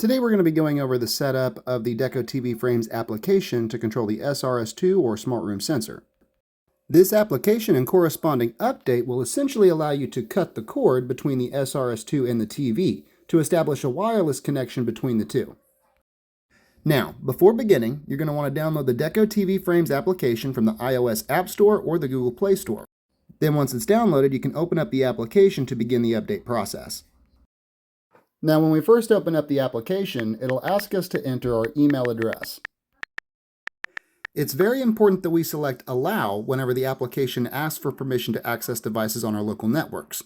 Today we're going to be going over the setup of the Deco TV Frames application to control the SRS2 or Smart Room sensor. This application and corresponding update will essentially allow you to cut the cord between the SRS2 and the TV to establish a wireless connection between the two. Now, before beginning, you're going to want to download the Deco TV Frames application from the iOS App Store or the Google Play Store. Then once it's downloaded, you can open up the application to begin the update process. Now, when we first open up the application, it'll ask us to enter our email address. It's very important that we select Allow whenever the application asks for permission to access devices on our local networks.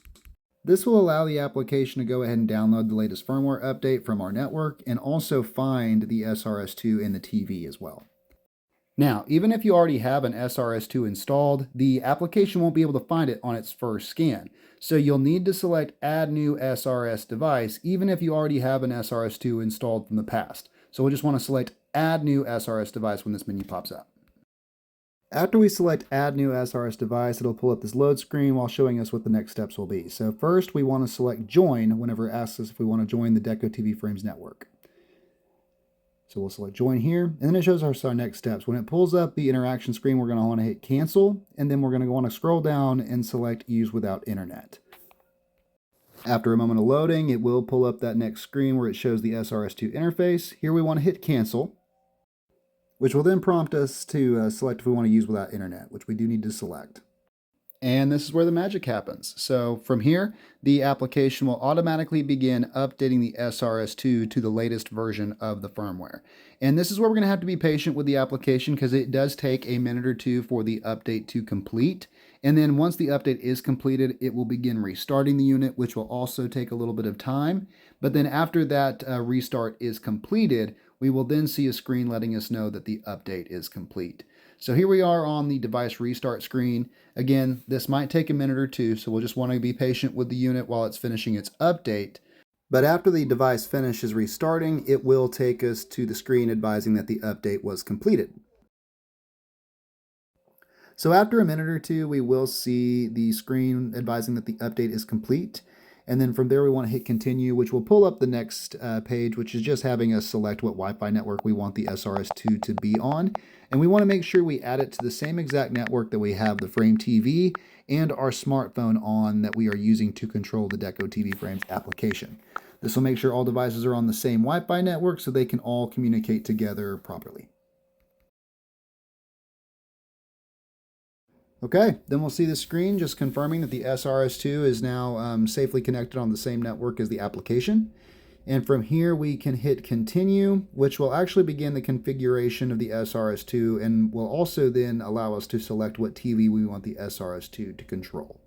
This will allow the application to go ahead and download the latest firmware update from our network and also find the SRS2 in the TV as well. Now, even if you already have an SRS2 installed, the application won't be able to find it on its first scan. So you'll need to select Add New SRS Device, even if you already have an SRS2 installed from the past. So we'll just want to select Add New SRS Device when this menu pops up. After we select Add New SRS Device, it'll pull up this load screen while showing us what the next steps will be. So first, we want to select Join whenever it asks us if we want to join the Deco TV Frames network. So we'll select Join here, and then it shows us our next steps. When it pulls up the interaction screen, we're going to want to hit Cancel, and then we're going to want to scroll down and select Use Without Internet. After a moment of loading, it will pull up that next screen where it shows the SRS2 interface. Here we want to hit Cancel, which will then prompt us to select if we want to use without internet, which we do need to select. And this is where the magic happens. So from here, the application will automatically begin updating the SRS2 to the latest version of the firmware. And this is where we're going to have to be patient with the application because it does take a minute or two for the update to complete. And then once the update is completed, it will begin restarting the unit, which will also take a little bit of time. But then after that restart is completed, we will then see a screen letting us know that the update is complete. So here we are on the device restart screen. Again, this might take a minute or two, so we'll just want to be patient with the unit while it's finishing its update. But after the device finishes restarting, it will take us to the screen advising that the update was completed. So after a minute or two, we will see the screen advising that the update is complete. And then from there, we want to hit Continue, which will pull up the next page, which is just having us select what Wi-Fi network we want the SRS2 to be on. And we want to make sure we add it to the same exact network that we have the Frame TV and our smartphone on that we are using to control the Deco TV Frames application. This will make sure all devices are on the same Wi-Fi network so they can all communicate together properly. Okay, then we'll see the screen just confirming that the SRS2 is now safely connected on the same network as the application. And from here we can hit Continue, which will actually begin the configuration of the SRS2 and will also then allow us to select what TV we want the SRS2 to control.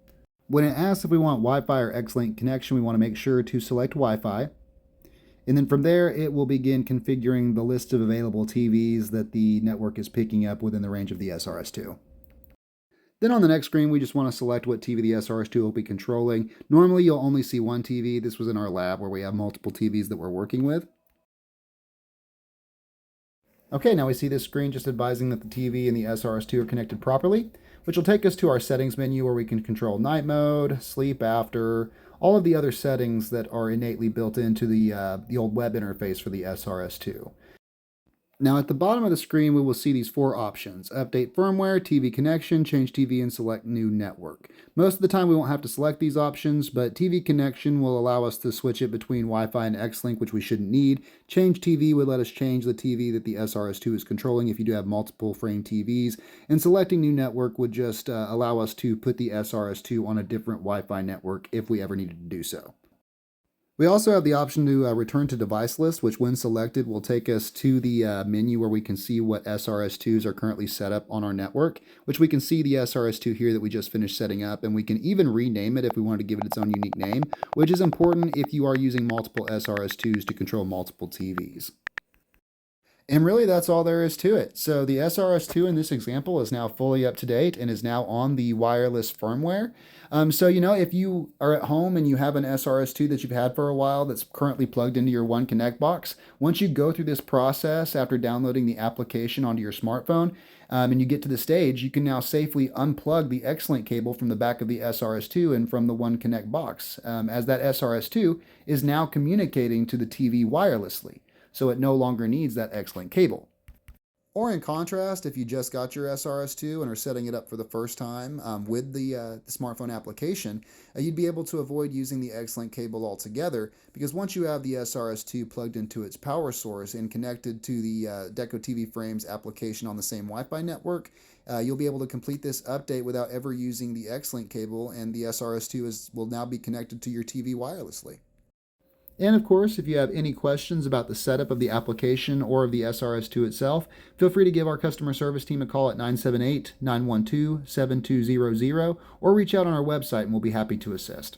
When it asks if we want Wi-Fi or X-Link connection, we want to make sure to select Wi-Fi. And then from there, it will begin configuring the list of available TVs that the network is picking up within the range of the SRS2. Then on the next screen, we just want to select what TV the SRS2 will be controlling. Normally, you'll only see one TV. This was in our lab where we have multiple TVs that we're working with. Okay, now we see this screen just advising that the TV and the SRS2 are connected properly, which will take us to our settings menu where we can control night mode, sleep after, all of the other settings that are innately built into the old web interface for the SRS2. Now at the bottom of the screen, we will see these four options: update firmware, TV connection, change TV, and select new network. Most of the time we won't have to select these options, but TV connection will allow us to switch it between Wi-Fi and X-Link, which we shouldn't need. Change TV would let us change the TV that the SRS2 is controlling if you do have multiple frame TVs. And selecting new network would just allow us to put the SRS2 on a different Wi-Fi network if we ever needed to do so. We also have the option to return to device list, which when selected will take us to the menu where we can see what SRS2s are currently set up on our network, which we can see the SRS2 here that we just finished setting up, and we can even rename it if we wanted to give it its own unique name, which is important if you are using multiple SRS2s to control multiple TVs. And really, that's all there is to it. So the SRS2 in this example is now fully up to date and is now on the wireless firmware. So, if you are at home and you have an SRS2 that you've had for a while that's currently plugged into your One Connect box, once you go through this process after downloading the application onto your smartphone, and you get to the stage, you can now safely unplug the X-Link cable from the back of the SRS2 and from the One Connect box, as that SRS2 is now communicating to the TV wirelessly, so it no longer needs that X-Link cable. Or in contrast, if you just got your SRS2 and are setting it up for the first time with the smartphone application, you'd be able to avoid using the X-Link cable altogether, because once you have the SRS2 plugged into its power source and connected to the Deco TV Frames application on the same Wi-Fi network, you'll be able to complete this update without ever using the X-Link cable, and the SRS2 will now be connected to your TV wirelessly. And of course, if you have any questions about the setup of the application or of the SRS2 itself, feel free to give our customer service team a call at 978-912-7200 or reach out on our website and we'll be happy to assist.